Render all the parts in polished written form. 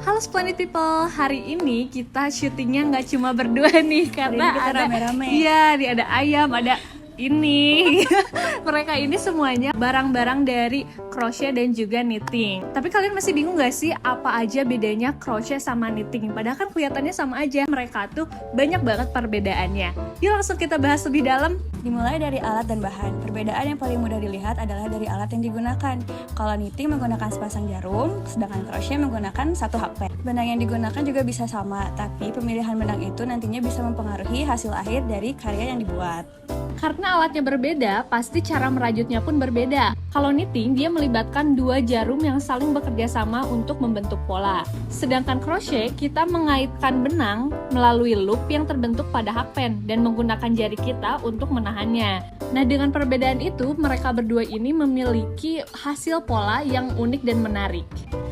Halo Splendid People, hari ini kita syutingnya nggak cuma berdua nih karena kita ada rame-rame. Iya, nih ada ayam, ada ini. Mereka ini semuanya barang-barang dari crochet dan juga knitting. Tapi kalian masih bingung gak sih apa aja bedanya crochet sama knitting? Padahal kan kelihatannya sama aja. Mereka tuh banyak banget perbedaannya. Yuk langsung kita bahas lebih dalam. Dimulai dari alat dan bahan. Perbedaan yang paling mudah dilihat adalah dari alat yang digunakan. Kalau knitting menggunakan sepasang jarum, sedangkan crochet menggunakan satu hakpen. Benang yang digunakan juga bisa sama, tapi pemilihan benang itu nantinya bisa mempengaruhi hasil akhir dari karya yang dibuat. Karena alatnya berbeda, pasti cara merajutnya pun berbeda. Kalau knitting, dia melibatkan dua jarum yang saling bekerja sama untuk membentuk pola. Sedangkan crochet, kita mengaitkan benang melalui loop yang terbentuk pada hakpen dan menggunakan jari kita untuk menahannya. Nah, dengan perbedaan itu, mereka berdua ini memiliki hasil pola yang unik dan menarik.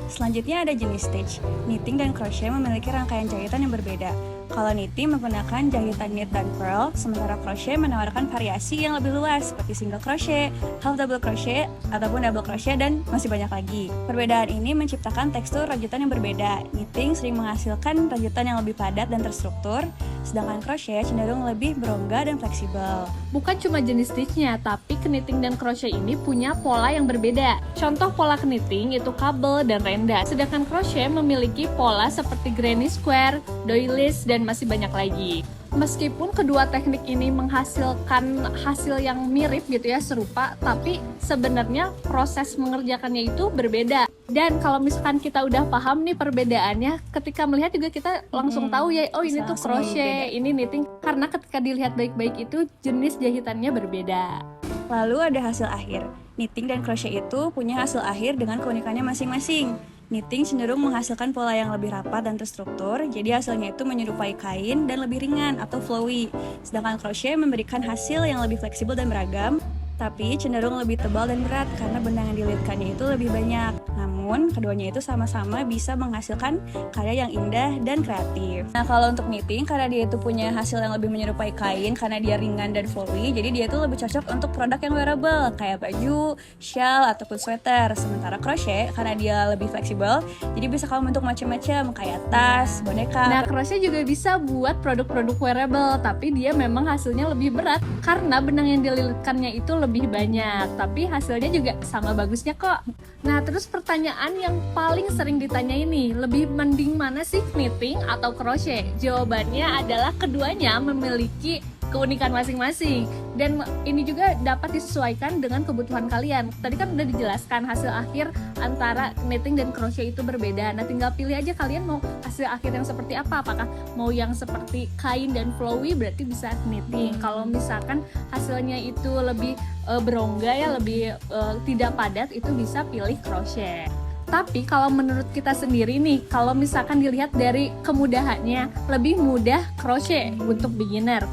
Selanjutnya ada jenis stitch. Knitting dan crochet memiliki rangkaian jahitan yang berbeda. Kalau knitting menggunakan jahitan knit dan purl, sementara crochet menawarkan variasi yang lebih luas seperti single crochet, half double crochet, ataupun double crochet, dan masih banyak lagi. Perbedaan ini menciptakan tekstur rajutan yang berbeda. Knitting sering menghasilkan rajutan yang lebih padat dan terstruktur, sedangkan crochet cenderung lebih berongga dan fleksibel. Bukan cuma jenis stitchnya, tapi knitting dan crochet ini punya pola yang berbeda. Contoh pola knitting itu kabel dan renda, sedangkan crochet memiliki pola seperti granny square, doilies, dan masih banyak lagi. Meskipun kedua teknik ini menghasilkan hasil yang mirip gitu ya, serupa, tapi sebenarnya proses mengerjakannya itu berbeda. Dan kalau misalkan kita udah paham nih perbedaannya, ketika melihat juga kita langsung tahu ya, oh ini tuh crochet, ini knitting. Karena ketika dilihat baik-baik itu jenis jahitannya berbeda. Lalu ada hasil akhir. Knitting dan crochet itu punya hasil akhir dengan keunikannya masing-masing. Knitting cenderung menghasilkan pola yang lebih rapat dan terstruktur, jadi hasilnya itu menyerupai kain dan lebih ringan atau flowy. Sedangkan crochet memberikan hasil yang lebih fleksibel dan beragam, tapi cenderung lebih tebal dan berat karena benang yang dililitkannya itu lebih banyak. Namun, keduanya itu sama-sama bisa menghasilkan karya yang indah dan kreatif. Nah, kalau untuk knitting, karena dia itu punya hasil yang lebih menyerupai kain, karena dia ringan dan flowy, jadi dia itu lebih cocok untuk produk yang wearable, kayak baju, shawl, ataupun sweater. Sementara crochet, karena dia lebih fleksibel, jadi bisa kamu bentuk macam-macam, kayak tas, boneka. Nah, crochet juga bisa buat produk-produk wearable, tapi dia memang hasilnya lebih berat karena benang yang dililitkannya itu lebih banyak, tapi hasilnya juga sama bagusnya kok. Nah, terus pertanyaan yang paling sering ditanya ini, lebih mending mana sih, knitting atau crochet? Jawabannya adalah keduanya memiliki keunikan masing-masing, dan ini juga dapat disesuaikan dengan kebutuhan kalian. Tadi kan udah dijelaskan hasil akhir antara knitting dan crochet itu berbeda. Nah, tinggal pilih aja kalian mau hasil akhir yang seperti apa. Apakah mau yang seperti kain dan flowy, berarti bisa knitting. Kalau misalkan hasilnya itu lebih berongga ya, lebih tidak padat, itu bisa pilih crochet. Tapi kalau menurut kita sendiri nih, kalau misalkan dilihat dari kemudahannya, lebih mudah crochet untuk beginner.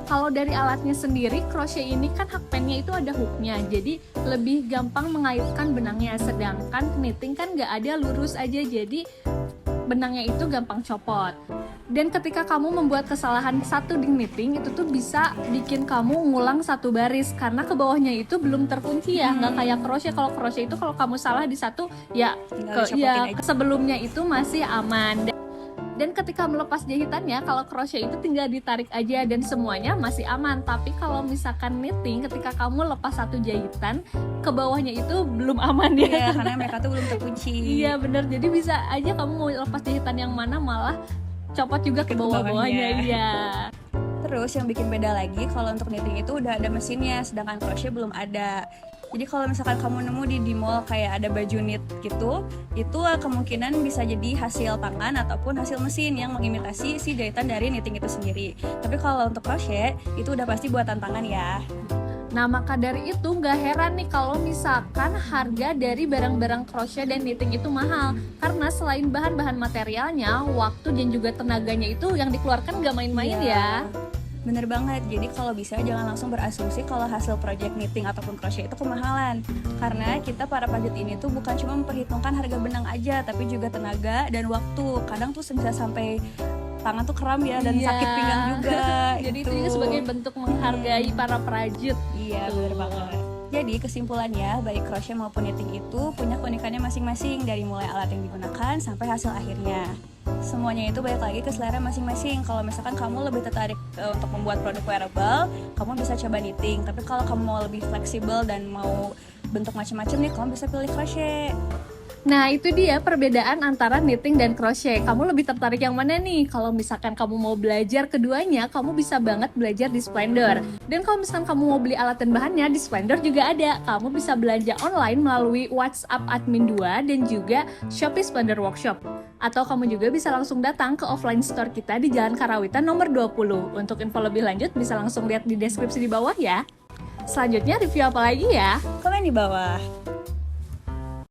Kalau dari alatnya sendiri, crochet ini kan hakpennya itu ada hooknya, jadi lebih gampang mengaitkan benangnya. Sedangkan knitting kan nggak ada, lurus aja, jadi benangnya itu gampang copot. Dan ketika kamu membuat kesalahan satu di knitting, itu tuh bisa bikin kamu ngulang satu baris karena ke bawahnya itu belum terkunci ya, nggak kayak crochet. Kalau crochet itu kalau kamu salah di satu ya, sebelumnya itu masih aman. Dan ketika melepas jahitannya, kalau crochet itu tinggal ditarik aja dan semuanya masih aman. Tapi kalau misalkan knitting, ketika kamu lepas satu jahitan, ke bawahnya itu belum aman ya. Iya, karena mereka tuh belum terkunci. Iya benar, jadi bisa aja kamu mau lepas jahitan yang mana malah copot juga ke bawah-bawahnya. Iya. Terus yang bikin beda lagi, kalau untuk knitting itu udah ada mesinnya, sedangkan crochet belum ada. Jadi kalau misalkan kamu nemu di mall kayak ada baju knit gitu, itu kemungkinan bisa jadi hasil tangan ataupun hasil mesin yang mengimitasi si jahitan dari knitting itu sendiri. Tapi kalau untuk crochet, itu udah pasti buatan tangan ya. Nah, maka dari itu nggak heran nih kalau misalkan harga dari barang-barang crochet dan knitting itu mahal. Karena selain bahan-bahan materialnya, waktu dan juga tenaganya itu yang dikeluarkan nggak main-main ya. Bener banget, jadi kalau bisa jangan langsung berasumsi kalau hasil project knitting ataupun crochet itu kemahalan. Karena kita para pajut ini tuh bukan cuma memperhitungkan harga benang aja, tapi juga tenaga dan waktu. Kadang tuh bisa sampai tangan tuh kram ya, dan sakit pinggang juga. Jadi itu juga sebagai bentuk menghargai para prajut. Iya, bener banget. Jadi kesimpulannya, baik crochet maupun knitting itu punya keunikannya masing-masing dari mulai alat yang digunakan sampai hasil akhirnya. Semuanya itu balik lagi ke selera masing-masing. Kalau misalkan kamu lebih tertarik untuk membuat produk wearable, kamu bisa coba knitting. Tapi kalau kamu mau lebih fleksibel dan mau bentuk macam-macam nih, kamu bisa pilih crochet. Nah, itu dia perbedaan antara knitting dan crochet. Kamu lebih tertarik yang mana nih? Kalau misalkan kamu mau belajar keduanya, kamu bisa banget belajar di Splendor. Dan kalau misalkan kamu mau beli alat dan bahannya, di Splendor juga ada. Kamu bisa belanja online melalui WhatsApp Admin 2 dan juga Shopee Splendor Workshop. Atau kamu juga bisa langsung datang ke offline store kita di Jalan Karawitan nomor 20. Untuk info lebih lanjut bisa langsung lihat di deskripsi di bawah ya. Selanjutnya review apa lagi ya? Komen di bawah.